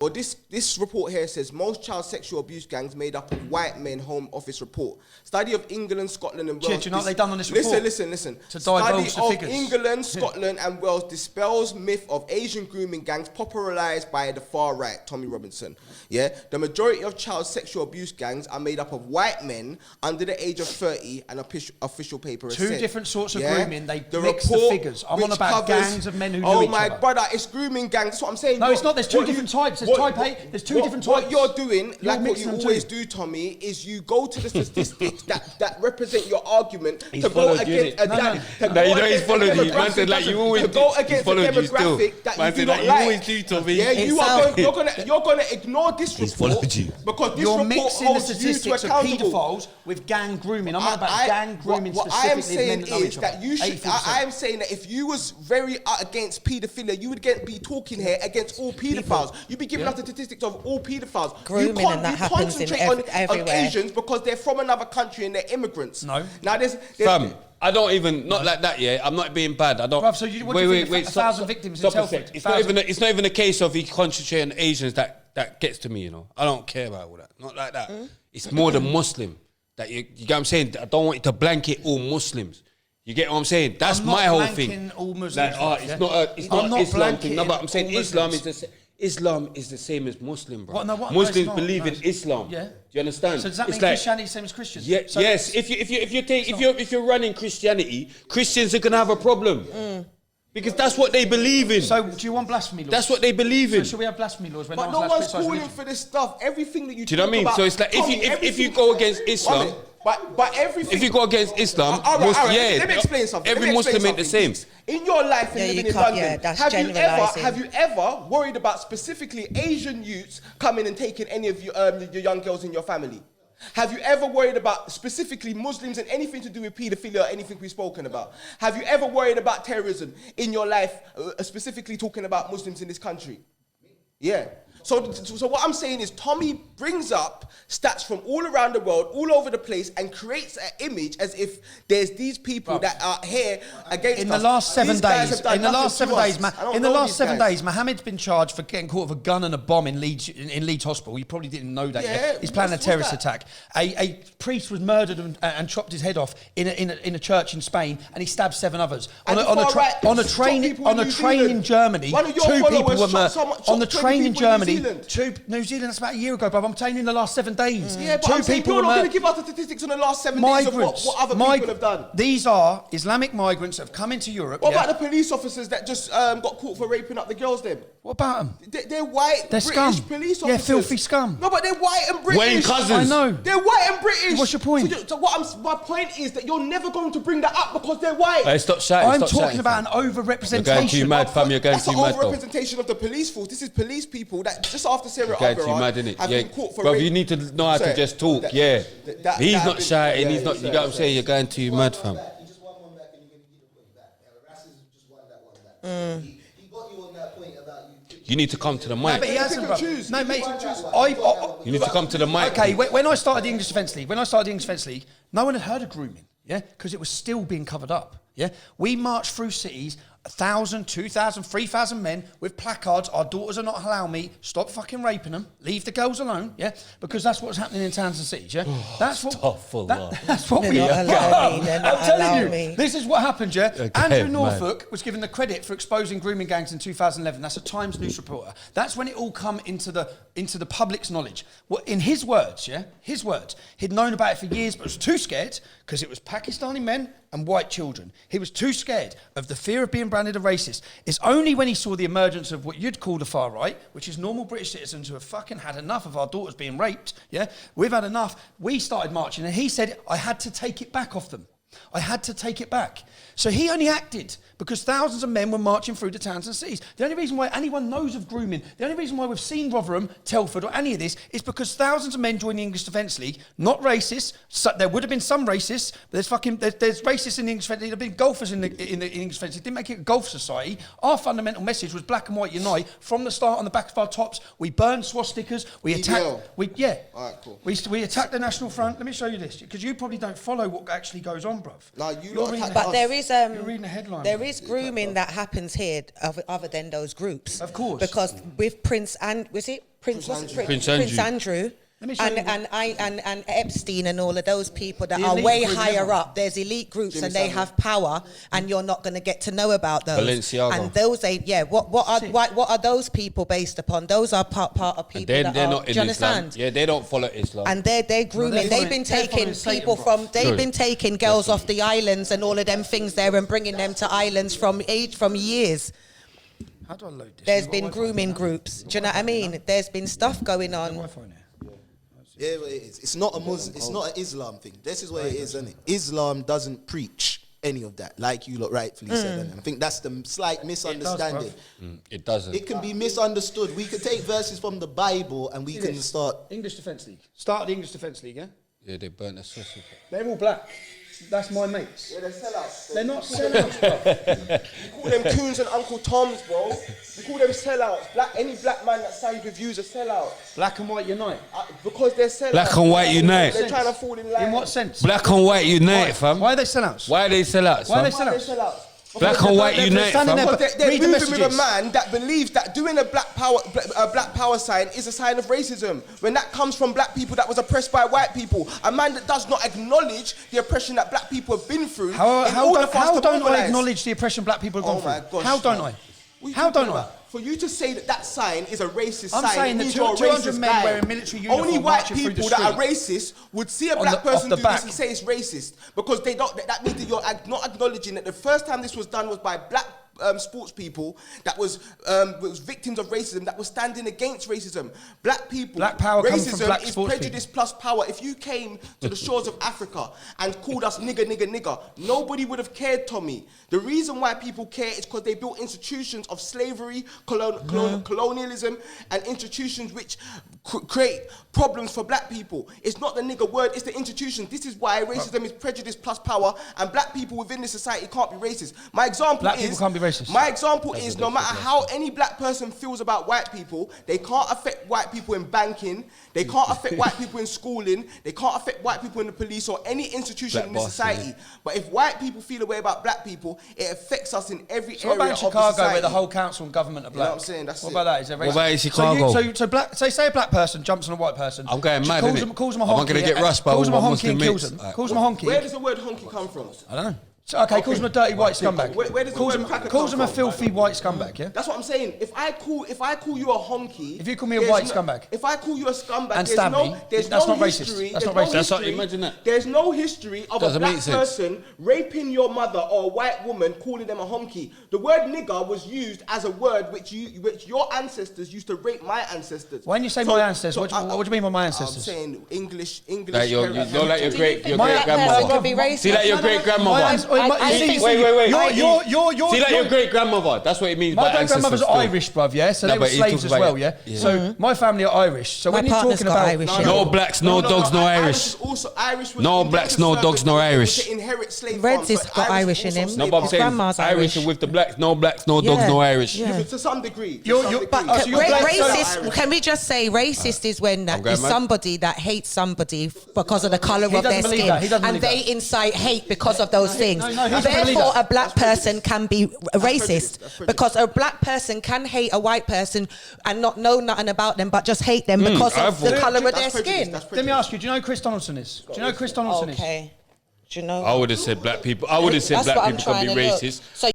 Well, this report here says most child sexual abuse gangs made up of white men. Home Office report. Study of England, Scotland, and Wales. Do you know what they've done on this report? Listen. To divulge the Study figures. of England, Scotland, and Wales dispels myth of Asian grooming gangs popularised by the far right. Tommy Robinson. Yeah, the majority of child sexual abuse gangs are made up of white men under the age of 30, and official paper has Two said. different sorts of grooming. They the mix the report figures. I'm on about gangs of men who Oh know each my other. brother, it's grooming gangs. That's what I'm saying. No, it's not. There's two different types. There's type A. There's two different types. What you're doing, You're like what you always do, Tommy, is you go to the statistics that represent your argument to go against a No, you know he's followed you. Man said like you always do. go against a followed you still. demographic that Man you do said not like you like. always do, Tommy. Yeah, you're gonna ignore this He's report followed you. because this You're report mixing the holds you to statistics of accountable. paedophiles with gang grooming. I'm not about gang grooming What I am specifically. saying of men that know is each other. that you should. 84%. I am saying that if you was very against paedophilia, you would be talking here against all paedophiles. You'd be giving us the statistics of all paedophiles. Grooming and that happens in everywhere. On Asians because they're from another country and they're immigrants. No. Now there's Fam, I don't even not like that. Yeah, I'm not being bad. I don't. Bruv, so what do you think 1,000 victims in Stop a Telford? sec. It's not even a case of he concentrating on Asians that gets to me. You know, I don't care about all that. Not like that. It's more the Muslim that you get what I'm saying. I don't want you to blanket all Muslims. You get what I'm saying? That's my whole thing. All Muslims, Like, it's not I'm not Islam thing. No, blanketing but I'm saying all Islam is the same as Muslim, bro. What? No, what? No, Muslims it's not. believe No, in Islam. Yeah. Do you understand? So does that It's mean like- Christianity is the same as Christians? Yeah, So yes. If you're running Christianity, Christians are gonna have a problem because that's what they believe in. So do you want blasphemy laws? That's what they believe in. So should we have blasphemy laws when But no no one's one's allowed to calling criticise for this stuff. Everything that you Do you know what I mean? talk So about- it's like Tommy, if you everything- go against One Islam, minute. But everything. if you go against Islam, All right, yeah, let me explain something. every Let me explain Muslim ain't the same. something. In your life and Yeah, living you in can't- London, yeah, that's have generalising. you ever worried about specifically Asian youths coming and taking any of your young girls in your family? Have you ever worried about specifically Muslims and anything to do with paedophilia or anything we've spoken about? Have you ever worried about terrorism in your life, specifically talking about Muslims in this country? Yeah. So what I'm saying is Tommy brings up stats from all around the world, all over the place, and creates an image as if there's these people that are here against us. In the last 7 These guys days, have done in the nothing last to 7 us. days, I don't in the know last these 7 guys. days, Mohammed's been charged for getting caught with a gun and a bomb in Leeds Hospital. You probably didn't know that Yeah, yet. He's planning a what's terrorist that? attack. A priest was murdered and chopped his head off in a church in Spain, and he stabbed 7 others. And the far right On a shot train people in New in Zealand. Germany, One of your 2 people followers were shot murdered. someone- On the shot 20 train in people in New Germany, Zealand. New Zealand. That's about a year ago, bruv. I'm telling you, in the last 7 days, Yeah, but 2 I'm saying people you're were not going murdered. to give us the statistics on the last 7 days of what other people have done. These are Islamic migrants that have come into Europe. What yeah? about the police officers that just got caught for raping up the girls then? What about them? They're white, They're British scum. police Yeah, officers. filthy scum. No, but they're white and British. Wayne Cousins. I know. They're white and British. What's your point? My point is that you're never going to bring that up because they're white. Hey, stop shouting. I'm stop talking shouting, about an fam. You're over-representation. going too mad, fam. You're going That's too an mad, though. over-representation of the police force. This is police people that just after Sarah You're going too Aguilar mad, innit? have Yeah, been caught for bro, rape. you need to know how to Sorry, just talk. that- Yeah, that he's have not been- shouting. yeah, He's not. You sorry, get what I'm saying? You're going too mad, fam. You just won one back and you're going to give the point back. Racism just won that one back. He got you on that point about you. You need to come to the No, but mic. he hasn't, bro. choose. No, mate. You need to come to the mic. Okay, when I started the English Defence League, no one had heard of grooming, yeah, because it was still being covered up, yeah. We marched through cities, 1,000, 2,000, 3,000 men with placards. Our daughters are not halal meat. Stop fucking raping them. Leave the girls alone, yeah, because that's what's happening in towns and cities, yeah. That's what. That's what They're we. not allowing me, they're not I'm telling allowing you, me. this is what happened, yeah. Okay, Andrew man. Norfolk was given the credit for exposing grooming gangs in 2011. That's a Times news reporter. That's when it all come into the public's knowledge. Well, in his words, yeah, his words, he'd known about it for years, but was too scared because it was Pakistani men and white children. He was too scared of the fear of being branded a racist. It's only when he saw the emergence of what you'd call the far right, which is normal British citizens who have fucking had enough of our daughters being raped, yeah, we've had enough, we started marching, and he said, I had to take it back off them. I had to take it back. So he only acted because thousands of men were marching through the towns and cities. The only reason why anyone knows of grooming, the only reason why we've seen Rotherham, Telford or any of this is because thousands of men joined the English Defence League, not racists. So there would have been some racists, but there's racists in the English Defence League. There have been golfers in the English Defence League. Didn't make it a golf society. Our fundamental message was black and white unite. From the start on the back of our tops, we burned swastikas, we attacked... All right, cool. We attacked the National Front. Let me show you this, because you probably don't follow what actually goes on on, bruv. Nah, you You're lot reading attack the- But there is You're reading the headline. there bruv. is grooming that happens here other than those groups. Of course. Because with Prince and was it Prince Prince Andrew Let me show you- and Epstein and all of those people that The are elite way group higher level. up. There's elite groups Jimmy and they Savile. have power, and you're not going to get to know about those. Balenciaga. And those what are those people based upon? Those are part of people They're that not are. in Do you Islam. understand? Yeah, they don't follow Islam. And they're grooming. they're They've been following taking Satan, people bro. they've Sorry. been taking girls off the islands and all of them things there and bringing them to islands from years. How do I load this? There's You got been Wi-Fi grooming now? groups. Do you know what I mean? There's been stuff going on. Wi-Fi now. Yeah, but it is. It's not a Muslim. It's not an Islam thing. This is what it is, isn't it? Islam doesn't preach any of that, like you lot rightfully said. And I think that's the slight misunderstanding. It doesn't. It can be misunderstood. We could take verses from the Bible and we can start. English Defence League. Start the English Defence League, yeah? Yeah, they burnt the sausage. They're all black. That's my mates. Yeah, they're sellouts. They're not sellouts, bruv. You call them coons and Uncle Toms, bro. You call them sellouts. Any black man that sides with you is a sellout. Black and white unite. Because they're sellouts. Black and white unite. They're trying to fall in line. In what sense? Black and white unite, fam. Why are they sellouts? Why are they sellouts? Why are they fam? Why are they sellouts? sellouts? Black and white unite, standing fam. there, Because they're Read the moving with a messages. man that believes that doing a black power sign is a sign of racism. When that comes from black people that was oppressed by white people, a man that does not acknowledge the oppression that black people have been through. How don't I mobilize. acknowledge the oppression black people have Oh gone my through? gosh. How don't I? What are you How talking don't I? about? For you to say that that sign is a racist I'm sign, saying it that means 200 you're a racist men guy. wearing military uniform Only white marching through the people that are street. racist would see a On black the- off person the do back. this and say it's racist because they don't. That means that you're not acknowledging that the first time this was done was by black sports people that was victims of racism that was standing against racism. Black people. Black power comes racism from black is sports prejudice plus power. If you came to the shores of Africa and called us nigger, nigger, nigger, nobody would have cared, Tommy. The reason why people care is because they built institutions of slavery, colonialism, and institutions which create problems for black people. It's not the nigger word, it's the institution. This is why racism is prejudice plus power, and black people within this society can't be racist. My example Black is... people can't be racist. My example is no matter how any black person feels about white people, they can't affect white people in banking, they can't affect white people in schooling, they can't affect white people in the police or any institution Black in this boss, society. But if white people feel a way about black people, it affects us in every So what area about in of Chicago, the society. where the whole council and government are black? know what I'm saying? That's what it. about that? Is there What racism? about in Chicago? So black. Say a black person jumps on a white person. I'm going mad, calls innit? them, calls them a Am I honky. gonna get rushed by calls them a all my honky Muslim and kills mates? them. Alright. Calls them a honky. Where does the word honky come from? I don't know. So, okay, calls them a dirty white scumbag. Where does the calls word them, cracker calls come them a from? filthy white scumbag. Yeah. That's what I'm saying. If I call you a honky, If you call me a there's white scumbag. If I call you a scumbag, And there's stab no, me, there's that's no not racist. history. That's there's not no racist. That's not- history- imagine that. There's no history of Doesn't a black make sense. person raping your mother or a white woman, calling them a honky. The word nigger was used as a word which your ancestors used to rape my ancestors. When you say my ancestors, what do you mean by my ancestors? I'm saying English. Like you're heritage. like your great Black person grandmother. could be racist. See like your great My grandmother. ans- I see, think- see, Wait. You're See like your great grandmother. That's what it means My by great grandmother's ancestors. still. Irish, bruv, yeah? So No, they were but he slaves talks as about well, it. yeah? So my family are Irish. So My when you're partner's talking got about... Irish in No it. blacks, no dogs, no Irish. Was also Irish was No indentured blacks, no servants dogs, no because they were Irish. to inherit slave Reds farms, has but got was Irish in also him. slave No, but I'm His saying grandma's Irish Irish. and with the blacks, no blacks, no dogs, Yeah. no Irish. Yeah. To some degree. To You're- some you're- degree. but- so you're black, so Racist, can we just say racist is when that going is mad. somebody that hates somebody because of the colour of doesn't their believe skin, that. He doesn't and believe they incite hate because of those things. no, he doesn't believe Therefore, that. a black person can be racist prejudice. because a black person can hate a white person and not know nothing about them, but just hate them because I of the thought- colour of That's their prejudice, skin. that's Let me prejudice. ask you, do you know who Chris Donaldson is? Do you know who Chris Donaldson is? Okay, do you know? I would have said black people. I would have said That's black what I'm people can trying be to look. racist. So